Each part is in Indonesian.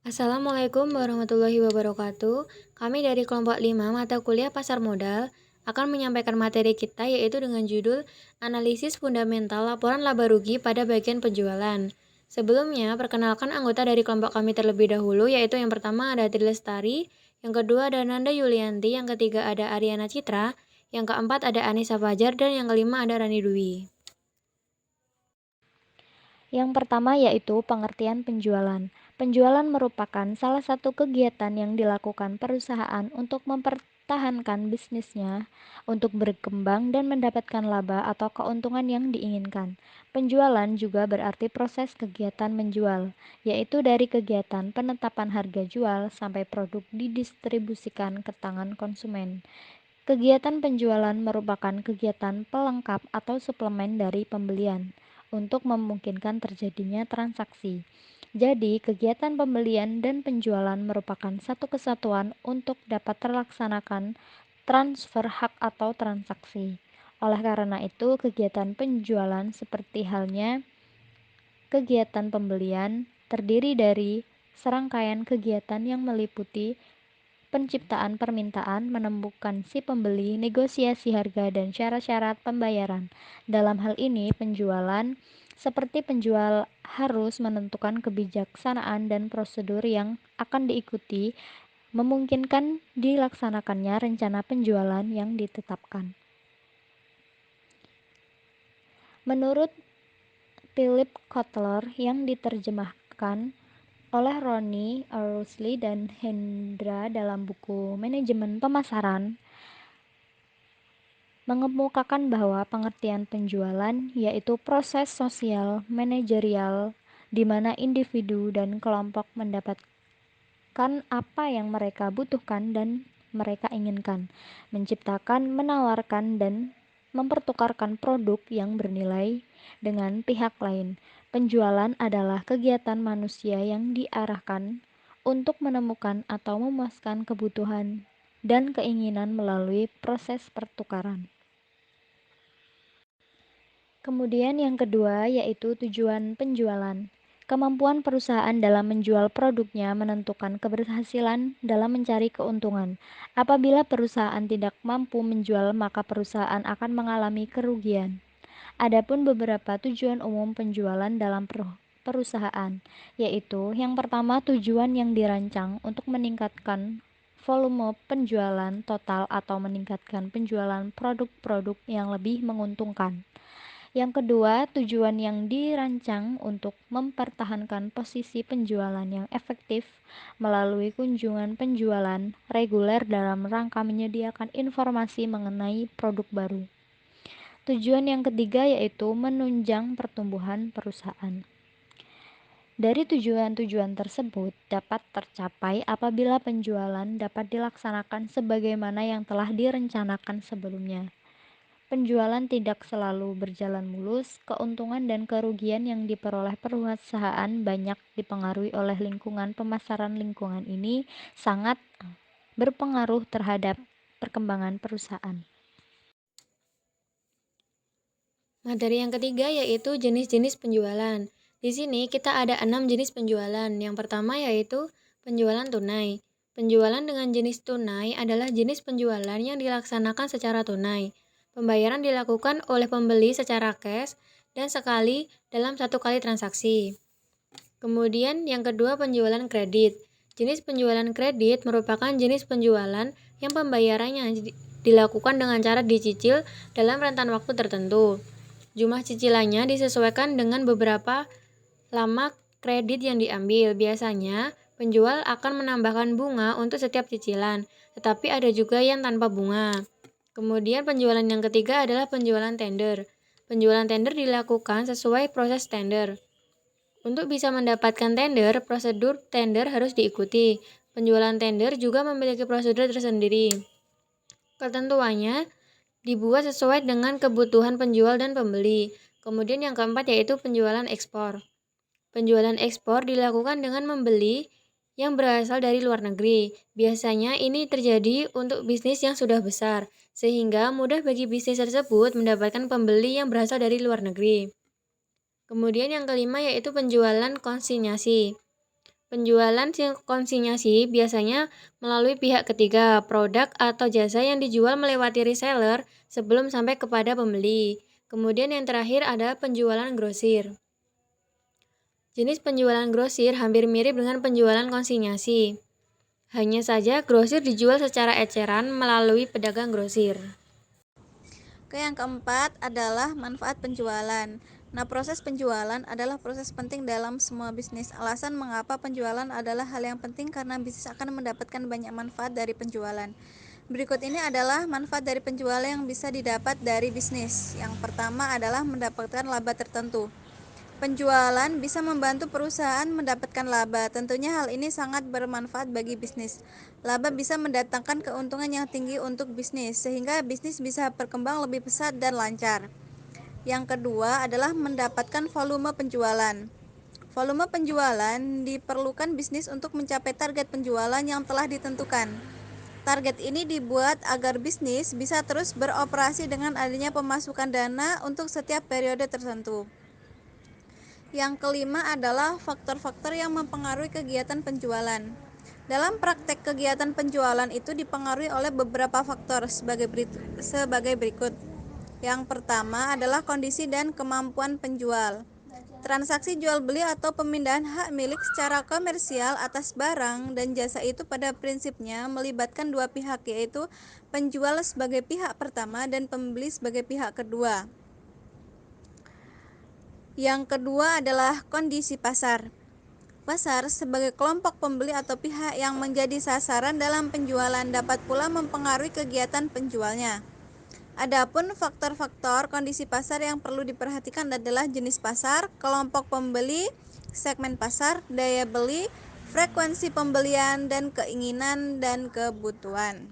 Assalamualaikum warahmatullahi wabarakatuh. Kami dari kelompok 5 mata kuliah pasar modal akan menyampaikan materi kita yaitu dengan judul Analisis Fundamental Laporan Laba Rugi pada Bagian Penjualan. Sebelumnya, perkenalkan anggota dari kelompok kami terlebih dahulu yaitu yang pertama ada Tri Lestari, yang kedua ada Nanda Yulianti, yang ketiga ada Ariana Citra, yang keempat ada Anissa Fajar, dan yang kelima ada Rani Dwi. Yang pertama yaitu pengertian penjualan. Penjualan merupakan salah satu kegiatan yang dilakukan perusahaan untuk mempertahankan bisnisnya, untuk berkembang dan mendapatkan laba atau keuntungan yang diinginkan. Penjualan juga berarti proses kegiatan menjual, yaitu dari kegiatan penetapan harga jual sampai produk didistribusikan ke tangan konsumen. Kegiatan penjualan merupakan kegiatan pelengkap atau suplemen dari pembelian untuk memungkinkan terjadinya transaksi. Jadi, kegiatan pembelian dan penjualan merupakan satu kesatuan untuk dapat terlaksanakan transfer hak atau transaksi. Oleh karena itu, kegiatan penjualan seperti halnya kegiatan pembelian terdiri dari serangkaian kegiatan yang meliputi penciptaan permintaan, menemukan si pembeli, negosiasi harga, dan syarat-syarat pembayaran. Dalam hal ini, penjualan seperti penjual harus menentukan kebijaksanaan dan prosedur yang akan diikuti, memungkinkan dilaksanakannya rencana penjualan yang ditetapkan. Menurut Philip Kotler yang diterjemahkan oleh Ronnie Rusli dan Hendra dalam buku Manajemen Pemasaran, mengemukakan bahwa pengertian penjualan yaitu proses sosial manajerial di mana individu dan kelompok mendapatkan apa yang mereka butuhkan dan mereka inginkan, menciptakan, menawarkan, dan mempertukarkan produk yang bernilai dengan pihak lain. Penjualan adalah kegiatan manusia yang diarahkan untuk menemukan atau memuaskan kebutuhan dan keinginan melalui proses pertukaran. Kemudian yang kedua yaitu tujuan penjualan. Kemampuan perusahaan dalam menjual produknya menentukan keberhasilan dalam mencari keuntungan. Apabila perusahaan tidak mampu menjual, maka perusahaan akan mengalami kerugian. Adapun beberapa tujuan umum penjualan dalam perusahaan, yaitu yang pertama tujuan yang dirancang untuk meningkatkan volume penjualan total atau meningkatkan penjualan produk-produk yang lebih menguntungkan. Yang kedua, tujuan yang dirancang untuk mempertahankan posisi penjualan yang efektif melalui kunjungan penjualan reguler dalam rangka menyediakan informasi mengenai produk baru. Tujuan yang ketiga yaitu menunjang pertumbuhan perusahaan. Dari tujuan-tujuan tersebut dapat tercapai apabila penjualan dapat dilaksanakan sebagaimana yang telah direncanakan sebelumnya. Penjualan tidak selalu berjalan mulus, keuntungan dan kerugian yang diperoleh perusahaan banyak dipengaruhi oleh lingkungan pemasaran. Lingkungan ini sangat berpengaruh terhadap perkembangan perusahaan. Materi yang ketiga yaitu jenis-jenis penjualan. Di sini kita ada 6 jenis penjualan. Yang pertama yaitu penjualan tunai. Penjualan dengan jenis tunai adalah jenis penjualan yang dilaksanakan secara tunai. Pembayaran dilakukan oleh pembeli secara cash dan sekali dalam satu kali transaksi. Kemudian yang kedua penjualan kredit. Jenis penjualan kredit merupakan jenis penjualan yang pembayarannya dilakukan dengan cara dicicil dalam rentan waktu tertentu. Jumlah cicilannya disesuaikan dengan beberapa lama kredit yang diambil. Biasanya, penjual akan menambahkan bunga untuk setiap cicilan, tetapi ada juga yang tanpa bunga. Kemudian penjualan yang ketiga adalah penjualan tender. Penjualan tender dilakukan sesuai proses tender. Untuk bisa mendapatkan tender, prosedur tender harus diikuti. Penjualan tender juga memiliki prosedur tersendiri. Ketentuannya dibuat sesuai dengan kebutuhan penjual dan pembeli. Kemudian yang keempat yaitu penjualan ekspor. Penjualan ekspor dilakukan dengan membeli yang berasal dari luar negeri. Biasanya ini terjadi untuk bisnis yang sudah besar, sehingga mudah bagi bisnis tersebut mendapatkan pembeli yang berasal dari luar negeri. Kemudian yang kelima yaitu penjualan konsinyasi. Penjualan konsinyasi biasanya melalui pihak ketiga, produk atau jasa yang dijual melewati reseller sebelum sampai kepada pembeli. Kemudian yang terakhir ada penjualan grosir. Jenis penjualan grosir hampir mirip dengan penjualan konsinyasi. Hanya saja grosir dijual secara eceran melalui pedagang grosir. Oke, yang keempat adalah manfaat penjualan. Nah, proses penjualan adalah proses penting dalam semua bisnis. Alasan mengapa penjualan adalah hal yang penting karena bisnis akan mendapatkan banyak manfaat dari penjualan. Berikut ini adalah manfaat dari penjualan yang bisa didapat dari bisnis. Yang pertama adalah mendapatkan laba tertentu. Penjualan bisa membantu perusahaan mendapatkan laba. Tentunya hal ini sangat bermanfaat bagi bisnis. Laba bisa mendatangkan keuntungan yang tinggi untuk bisnis, sehingga bisnis bisa berkembang lebih pesat dan lancar. Yang kedua adalah mendapatkan volume penjualan. Volume penjualan diperlukan bisnis untuk mencapai target penjualan yang telah ditentukan. Target ini dibuat agar bisnis bisa terus beroperasi dengan adanya pemasukan dana untuk setiap periode tertentu. Yang kelima adalah faktor-faktor yang mempengaruhi kegiatan penjualan. Dalam praktek kegiatan penjualan itu dipengaruhi oleh beberapa faktor sebagai berikut. Yang pertama adalah kondisi dan kemampuan penjual. Transaksi jual beli atau pemindahan hak milik secara komersial atas barang dan jasa itu pada prinsipnya melibatkan dua pihak, yaitu penjual sebagai pihak pertama dan pembeli sebagai pihak kedua. Yang kedua adalah kondisi pasar. Pasar sebagai kelompok pembeli atau pihak yang menjadi sasaran dalam penjualan dapat pula mempengaruhi kegiatan penjualnya. Adapun faktor-faktor kondisi pasar yang perlu diperhatikan adalah jenis pasar, kelompok pembeli, segmen pasar, daya beli, frekuensi pembelian, dan keinginan dan kebutuhan.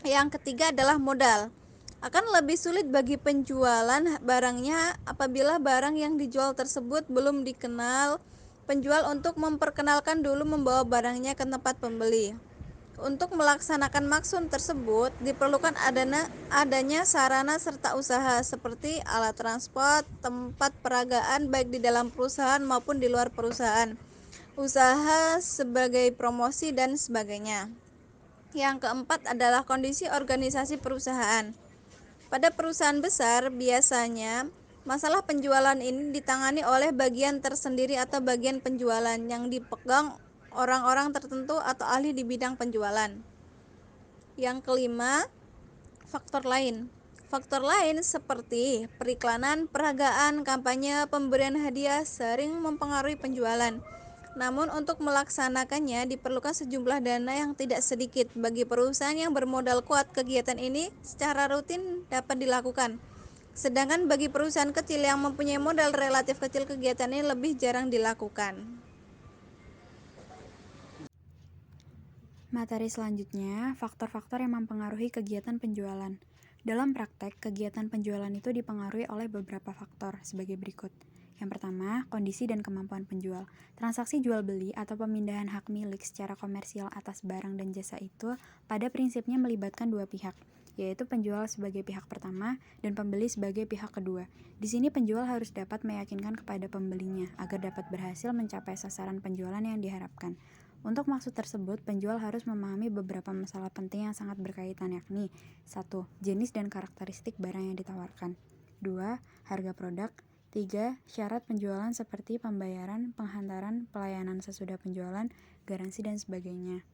Yang ketiga adalah modal. Akan lebih sulit bagi penjualan barangnya apabila barang yang dijual tersebut belum dikenal penjual untuk memperkenalkan dulu membawa barangnya ke tempat pembeli. Untuk melaksanakan maksud tersebut diperlukan adanya sarana serta usaha seperti alat transport, tempat peragaan baik di dalam perusahaan maupun di luar perusahaan, usaha sebagai promosi dan sebagainya. Yang keempat adalah kondisi organisasi perusahaan. Pada perusahaan besar, biasanya masalah penjualan ini ditangani oleh bagian tersendiri atau bagian penjualan yang dipegang orang-orang tertentu atau ahli di bidang penjualan. Yang kelima, faktor lain. Faktor lain seperti periklanan, peragaan, kampanye, pemberian hadiah sering mempengaruhi penjualan. Namun untuk melaksanakannya diperlukan sejumlah dana yang tidak sedikit. Bagi perusahaan yang bermodal kuat, kegiatan ini secara rutin dapat dilakukan. Sedangkan bagi perusahaan kecil yang mempunyai modal relatif kecil, kegiatan ini lebih jarang dilakukan. Materi selanjutnya, faktor-faktor yang mempengaruhi kegiatan penjualan. Dalam praktek, kegiatan penjualan itu dipengaruhi oleh beberapa faktor sebagai berikut. Yang pertama, kondisi dan kemampuan penjual. Transaksi jual beli atau pemindahan hak milik secara komersial atas barang dan jasa itu pada prinsipnya melibatkan dua pihak, yaitu penjual sebagai pihak pertama dan pembeli sebagai pihak kedua. Di sini penjual harus dapat meyakinkan kepada pembelinya agar dapat berhasil mencapai sasaran penjualan yang diharapkan. Untuk maksud tersebut, penjual harus memahami beberapa masalah penting yang sangat berkaitan, yakni 1. Jenis dan karakteristik barang yang ditawarkan. 2. Harga produk. 3. Syarat penjualan seperti pembayaran, penghantaran, pelayanan sesudah penjualan, garansi, dan sebagainya.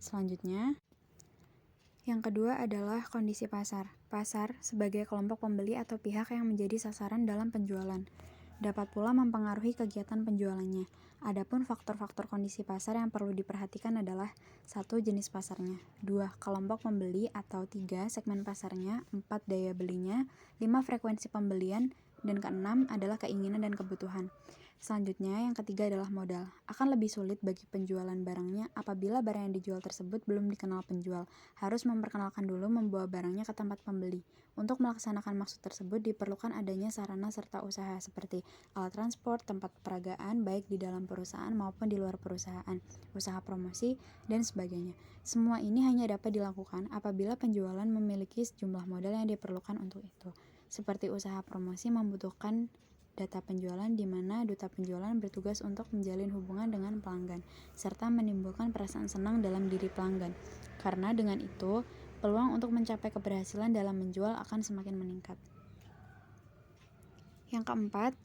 Selanjutnya, yang kedua adalah kondisi pasar. Pasar sebagai kelompok pembeli atau pihak yang menjadi sasaran dalam penjualan dapat pula mempengaruhi kegiatan penjualannya. Adapun faktor-faktor kondisi pasar yang perlu diperhatikan adalah 1. Jenis pasarnya, 2. Kelompok pembeli atau 3. Segmen pasarnya, 4. Daya belinya, 5. Frekuensi pembelian, dan keenam adalah keinginan dan kebutuhan. Selanjutnya, yang ketiga adalah modal. Akan lebih sulit bagi penjualan barangnya apabila barang yang dijual tersebut belum dikenal penjual. Harus memperkenalkan dulu membawa barangnya ke tempat pembeli. Untuk melaksanakan maksud tersebut diperlukan adanya sarana serta usaha seperti alat transport, tempat peragaan baik di dalam perusahaan maupun di luar perusahaan, usaha promosi, dan sebagainya. Semua ini hanya dapat dilakukan apabila penjualan memiliki sejumlah modal yang diperlukan untuk itu. Seperti usaha promosi membutuhkan data penjualan di mana duta penjualan bertugas untuk menjalin hubungan dengan pelanggan, serta menimbulkan perasaan senang dalam diri pelanggan. Karena dengan itu, peluang untuk mencapai keberhasilan dalam menjual akan semakin meningkat. Yang keempat,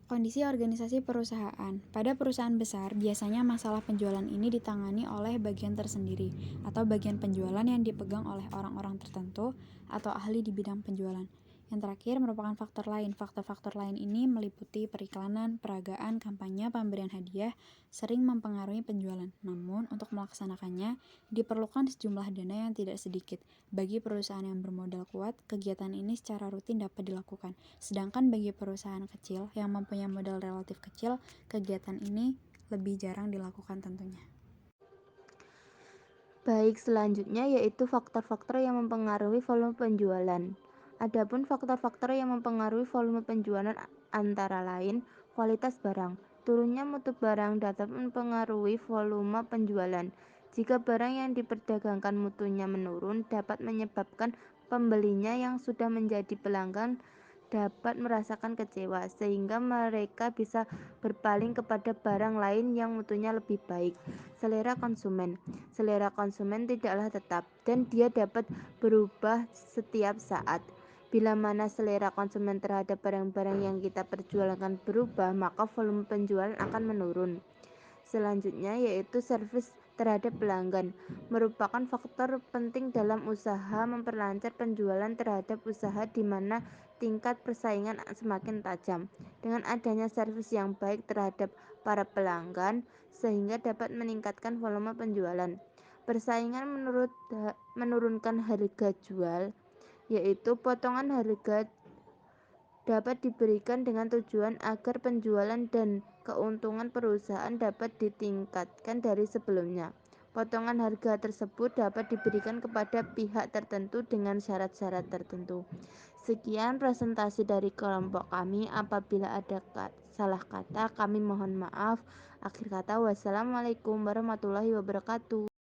kondisi organisasi perusahaan. Pada perusahaan besar, biasanya masalah penjualan ini ditangani oleh bagian tersendiri atau bagian penjualan yang dipegang oleh orang-orang tertentu atau ahli di bidang penjualan. Yang terakhir merupakan faktor lain. Faktor-faktor lain ini meliputi periklanan, peragaan, kampanye, pemberian hadiah, sering mempengaruhi penjualan. Namun, untuk melaksanakannya, diperlukan sejumlah dana yang tidak sedikit. Bagi perusahaan yang bermodal kuat, kegiatan ini secara rutin dapat dilakukan. Sedangkan bagi perusahaan kecil yang mempunyai modal relatif kecil, kegiatan ini lebih jarang dilakukan tentunya. Baik, selanjutnya yaitu faktor-faktor yang mempengaruhi volume penjualan. Adapun faktor-faktor yang mempengaruhi volume penjualan antara lain kualitas barang. Turunnya mutu barang dapat mempengaruhi volume penjualan. Jika barang yang diperdagangkan mutunya menurun, dapat menyebabkan pembelinya yang sudah menjadi pelanggan dapat merasakan kecewa, sehingga mereka bisa berpaling kepada barang lain yang mutunya lebih baik. Selera konsumen. Selera konsumen tidaklah tetap, dan dia dapat berubah setiap saat. Bila mana selera konsumen terhadap barang-barang yang kita perjualkan berubah, maka volume penjualan akan menurun. Selanjutnya yaitu servis terhadap pelanggan, merupakan faktor penting dalam usaha memperlancar penjualan terhadap usaha di mana tingkat persaingan semakin tajam. Dengan adanya servis yang baik terhadap para pelanggan, sehingga dapat meningkatkan volume penjualan. Persaingan menurunkan harga jual, yaitu potongan harga dapat diberikan dengan tujuan agar penjualan dan keuntungan perusahaan dapat ditingkatkan dari sebelumnya. Potongan harga tersebut dapat diberikan kepada pihak tertentu dengan syarat-syarat tertentu. Sekian presentasi dari kelompok kami. Apabila ada salah kata, kami mohon maaf. Akhir kata, wassalamualaikum warahmatullahi wabarakatuh.